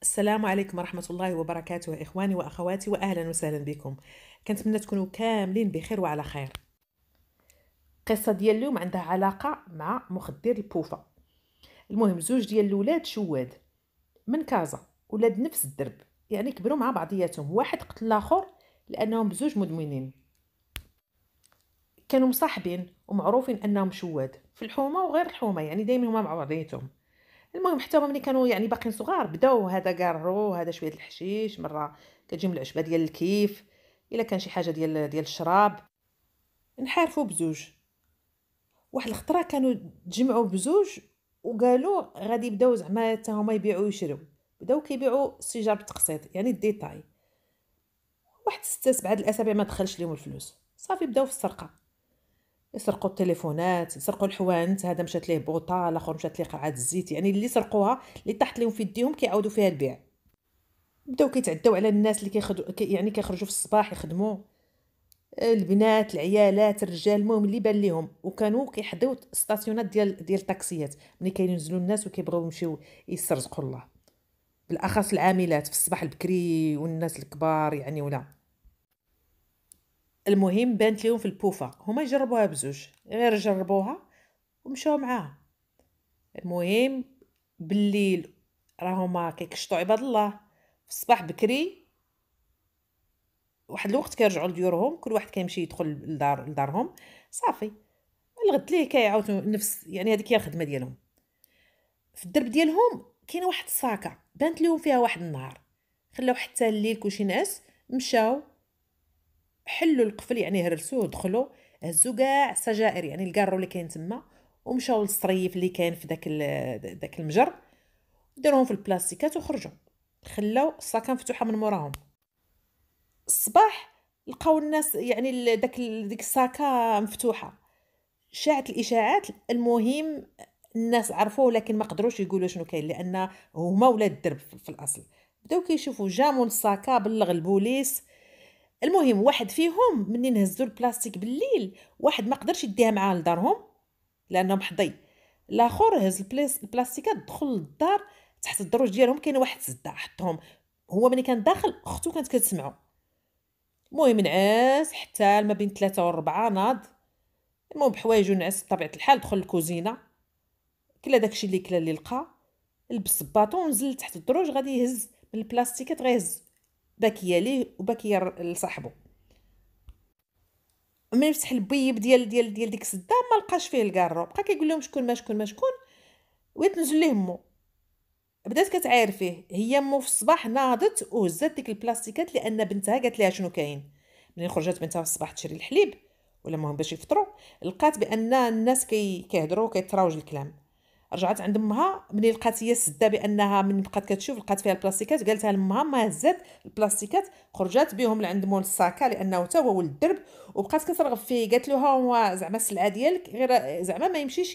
السلام عليكم ورحمة الله وبركاته إخواني وأخواتي وأهلا وسهلا بكم. كنتمنى تكونوا كاملين بخير وعلى خير. القصة ديال اليوم عندها علاقة مع مخدر البوفة. المهم زوج ديال الولاد شواد من كازا، ولاد نفس الدرب، يعني كبروا مع بعضياتهم. واحد قتل الاخر لانهم بزوج مدمنين. كانوا مصاحبين ومعروفين انهم شواد في الحومه وغير الحومه، يعني دايما هما مع بعضياتهم. المهم حتى هما ملي كانوا يعني باقيين صغار بداو هذا قارو هذا شويه الحشيش، مره كتجيهم العشبه ديال الكيف، الا كان شي حاجه ديال الشراب. نحارفوا بزوج. واحد الخطره كانوا تجمعوا بزوج وقالوا غادي يبداو زعما حتى هما يبيعوا ويشريو. بداو كيبيعوا السيجار بالتقسيط، يعني الديتاي. واحد 6 7 الاسابيع ما دخلش لهم الفلوس، صافي بداو في السرقه. يسرقوا التليفونات، يسرقوا الحوانت، هذا مشات ليه بوطه، الاخر مشات ليه قرعه الزيت، يعني اللي سرقوها اللي طاحت لهم في يديهم كيعاودوا فيها البيع. بداو كيتعداو على الناس اللي يعني كيخرجوا في الصباح يخدموا، البنات العيالات الرجال، المهم اللي بان ليهم. وكانوا كيحضيو ستاسيونات ديال الطاكسيات ملي كينزلوا الناس وكيبغيو يمشيو يسترزقوا الله، بالاخص العاملات في الصباح البكري والناس الكبار يعني ولا. المهم بانت ليهم في البوفه، هما يجربوها بزوج، غير جربوها ومشاو معاها. المهم بالليل راهما كيكشطوا عباد الله، في الصباح بكري واحد الوقت كيرجعوا لديورهم، كل واحد كيمشي يدخل لدارهم. صافي الغد ليه كيعاودوا نفس، يعني هذيك هي الخدمه ديالهم. في الدرب ديالهم كاينه واحد الساكه بانت لهم فيها واحد النهار. خلاو حتى الليل كلشي ناس، مشاو حلوا القفل، يعني هرسوه، دخلوا هزوا كاع السجائر، يعني الكارو اللي كاين تما، ومشاو للصريف اللي كاين في داك المجر، داروهم في البلاستيكات وخرجوا. خلاو الساكه مفتوحه من موراهم. الصباح لقاو الناس يعني ديك الساكه مفتوحه، شاعت الاشاعات. المهم الناس عرفوه لكن ما قدروش يقولوا شنو كاين، لان هما ولاد الدرب في الاصل. بداو كيشوفوا جامون الساكا، بلغ البوليس. المهم واحد فيهم منين هزوا البلاستيك بالليل، واحد ما قدرش يديها معاه لدارهم لانه محظي. الاخر هز البلاستيكات دخل للدار، تحت الدروج ديالهم كاين واحد سده حطهم. هو ملي كان داخل اختو كانت كتسمعو. المهم نعاس حتى ما بين 3 و4 ناض. المهم بحوايجو نعس بطبيعه الحال، دخل الكوزينه، كلا داكشي اللي كلا اللي لقى، لبس الباطون ونزل تحت الدروج غادي يهز من البلاستيكات، غيهز باكيه ليه وباكيه لصاحبو. ملي فتح البيب ديال ديك السده ما لقاش فيه الكارو، بقى كيقول لهم شكون ما شكون ما شكون، ويتنزل ليه مو. بدات كتعاير فيه، هي مو في الصباح ناضت وهزات ديك البلاستيكات لان بنتها قالت لها شنو كاين. ملي خرجت بنتها في الصباح تشري الحليب ولا المهم باش يفطروا، لقات بان الناس كيهضروا كيتراوج الكلام. رجعت عند امها، ملي لقات هي السده بانها من بقات كتشوف لقات فيها البلاستيكات، قالتها لامها، ما هزات البلاستيكات خرجت بهم لعند مول الساكا لانه تا هو ولد الدرب، وبقات كترغب فيه. قالت له ها هو زعما السلعه ديالك، غير زعما ما يمشيش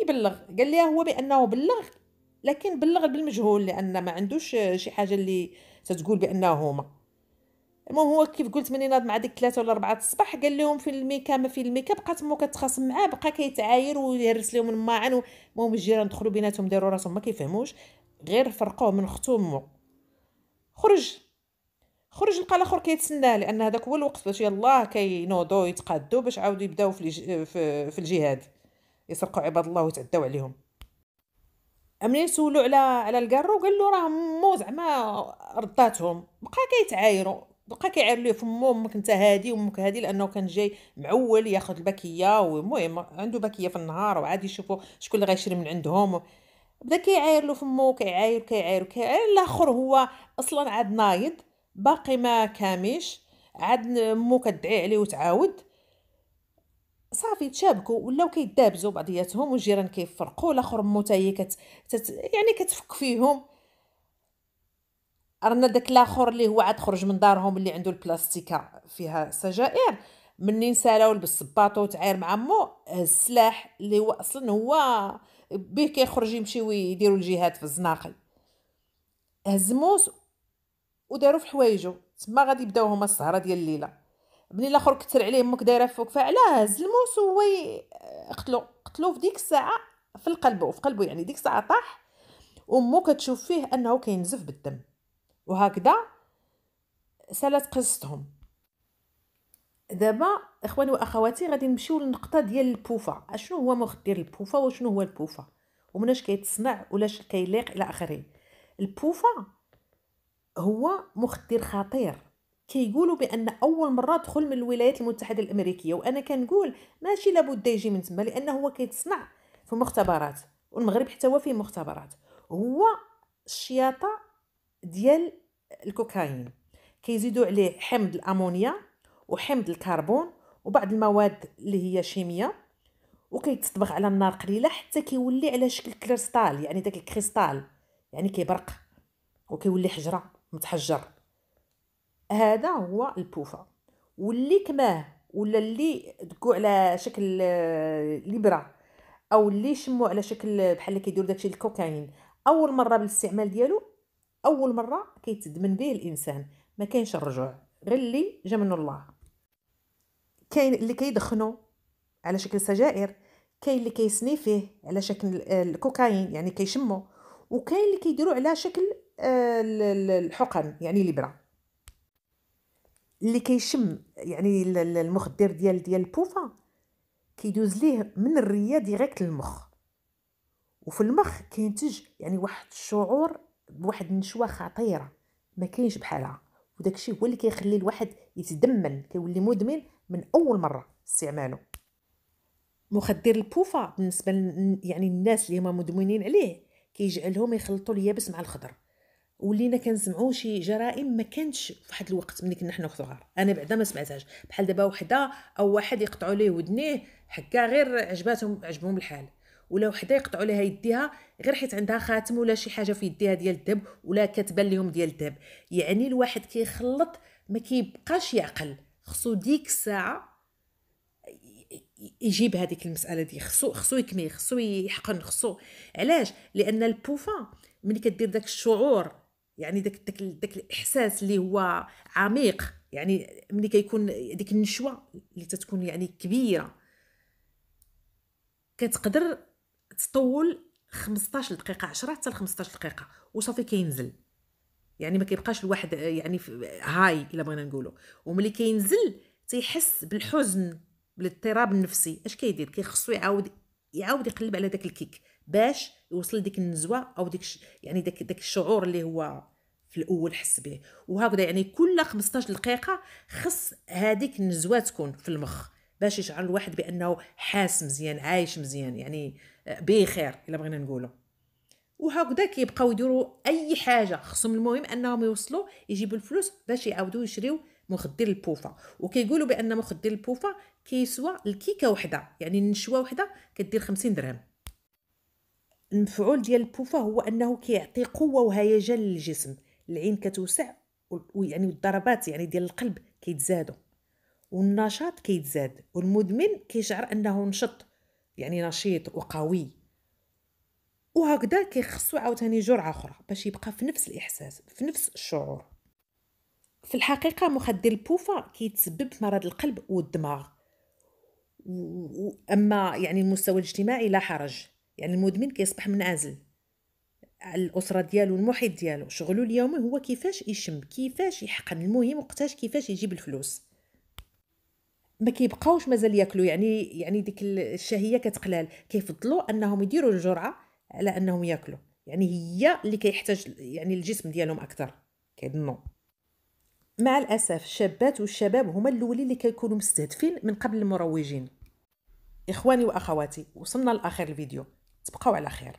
يبلغ. قال لها هو بانه بلغ، لكن بلغ بالمجهول لان ما عندوش شي حاجه اللي تتقول بانه هما. المهم هو كيف قلت مني ناض مع ديك 3 ولا 4 الصباح، قال لهم في الميكا ما في الميكا، بقات مو كتخاصم معاه، بقى كيتعاير ويهرس لهم الماعن. المهم الجيران دخلوا بيناتهم داروا راسهم ما كيفهموش، غير فرقوه من اختو ومو. خرج خرج لقى الاخر كيتسناه، لان هذاك هو الوقت باش يلاه كينوضوا يتقادوا باش عاودوا يبداو في الجهاد، يسرقوا عباد الله ويتعداو عليهم. منين سولو على الكارو قال له راه مو زعما رداتهم. بقى كيتعايروا، بقى كيعاير ليه فمو، امك انت هادي وامك هادي، لانه كان جاي معول ياخذ الباكيه، والمهم عنده باكيه في النهار وعادي يشوفوا شكون اللي غيشري من عندهم. بدا كيعاير له فمو، كيعاير كيعاير كيعاير. الاخر هو اصلا عاد نايض، باقي ما كاميش، عاد مو كدعي عليه وتعاود. صافي تشابكوا ولاو كيدابزوا بعضياتهم، والجيران كيفرقوا. الاخر مو تا هي يعني كتفك فيهم. رانا داك الاخر اللي هو عاد خرج من دارهم اللي عنده البلاستيكه فيها سجائر، منين سالاو لبس الباطو وتعاير مع مو، هز السلاح اللي هو اصلا هو به كيخرج يمشي ويديروا الجهاد في الزناقي. هز موس وداروا في حوايجو تما، غادي يبداو هما السهره ديال الليله. بني الاخر كثر عليه امك دايره فوق فعلا، هز الموس وهو قتلو في ديك الساعه في القلب، وفي قلبه يعني ديك الساعه طاح امه كتشوف فيه انه كينزف بالدم. وهكذا سالت قصتهم. دابا اخواني واخواتي غادي نمشيو للنقطه ديال البوفه. اشنو هو مخدر البوفه وشنو هو البوفه ومناش كيتصنع ولاش كيليق الى اخره. البوفه هو مخدر خطير. كيقولوا بان اول مره دخل من الولايات المتحده الامريكيه، وانا كنقول ماشي لابد يجي من تما لانه هو كيتصنع في مختبرات، والمغرب حتى هو فيه مختبرات. هو الشياطه ديال الكوكايين. كيزيدوا عليه حمض الامونيا وحمض الكربون وبعض المواد اللي هي شيمياء، وكيتصبغ على النار قليله حتى كيولي على شكل كريستال، يعني داك الكريستال يعني كيبرق وكيولي حجره متحجر. هذا هو البوفه. واللي كماه ولا اللي دكو على شكل لبره او اللي شموا على شكل بحال اللي كيديروا داكشي الكوكايين اول مره بالاستعمال ديالو، اول مره كيتدمن به الانسان، ما كاينش الرجوع غير اللي جا من الله. كاين اللي كيدخنوا على شكل سجائر، كاين اللي كيسني فيه على شكل الكوكايين يعني كيشموا، وكاين اللي كيديروا على شكل الحقن يعني الابره. اللي كيشم يعني المخدر ديال البوفه كيدوز ليه من الريه ديريكت للمخ، وفي المخ كينتج يعني واحد الشعور بواحد النشوه خطيره ما كاينش بحالها، وداكشي هو اللي كيخلي الواحد يتدمن، كيولي مدمن من اول مره استعماله. مخدر البوفه بالنسبه يعني الناس اللي هما مدمنين عليه كيجعلهم يخلطوا اليابس مع الخضر. ولينا كنسمعوا شي جرائم ما كانتش في واحد الوقت ملي كنا حنا صغار، انا بعدا ما سمعتهاش، بحال دابا وحده او واحد يقطعوا ليه ودنيه حكا غير عجبهم الحال، ولا وحده يقطعوا ليها يديها غير حيت عندها خاتم ولا شي حاجه في يديها ديال الذهب ولا كتبان لهم ديال الذهب. يعني الواحد كيخلط ما كيبقاش يعقل، خصو ديك الساعه يجيب هذيك المساله دي، خصو يكمي، خصو يحقن، خصو. علاش؟ لان البوفا ملي كدير داك الشعور يعني داك الاحساس اللي هو عميق، يعني ملي كيكون ديك النشوه اللي تتكون يعني كبيره كتقدر تطول 15 دقيقه، 10 حتى ل 15 دقيقه وصافي كينزل. يعني ما كيبقاش الواحد يعني هاي الا بغينا نقولوا. وملي كينزل تيحس بالحزن بالاضطراب النفسي. اش كيدير؟ كيخصو يعاود يقلب على داك الكيك باش يوصل ديك النزوه او ديك يعني داك الشعور اللي هو في الاول حس به. وهكذا يعني كل 15 دقيقه خص هذيك النزوه تكون في المخ باش يشعر الواحد بانه حاس مزيان، عايش مزيان، يعني بخير الا بغينا نقولوا. وهكذا كيبقاو يديروا اي حاجه خصهم، المهم انهم يوصلوا يجيبوا الفلوس باش يعاودوا يشريو مخدر البوفه. وكيقولوا بان مخدر البوفه كيسوى الكيكه وحده، يعني النشوه وحده كدير 50 درهم. المفعول ديال البوفه هو انه كيعطي قوه وهيجان للجسم، العين كتوسع ويعني الضربات يعني ديال القلب كيتزادوا والنشاط كيتزاد، والمدمن كيشعر انه نشط يعني نشيط وقوي. وهكذا كيخصو عاوتاني جرعه اخرى باش يبقى في نفس الاحساس في نفس الشعور. في الحقيقه مخدر البوفه كيتسبب في مرض القلب والدماغ. اما يعني المستوى الاجتماعي لا حرج، يعني المدمن كيصبح منعزل على الاسره ديالو، المحيط ديالو، شغله اليومي هو كيفاش يشم، كيفاش يحقن، المهم وقتاش كيفاش يجيب الفلوس. ما كيبقاوش مازال ياكلوا، يعني ديك الشهيه كتقلال، كيفضلوا انهم يديروا الجرعه على انهم ياكلوا، يعني هي اللي كيحتاج يعني الجسم ديالهم اكثر كيظنوا. مع الاسف الشابات والشباب هما الاولين اللي كيكونوا مستهدفين من قبل المروجين. اخواني واخواتي وصلنا لاخر الفيديو، تبقاو على خير.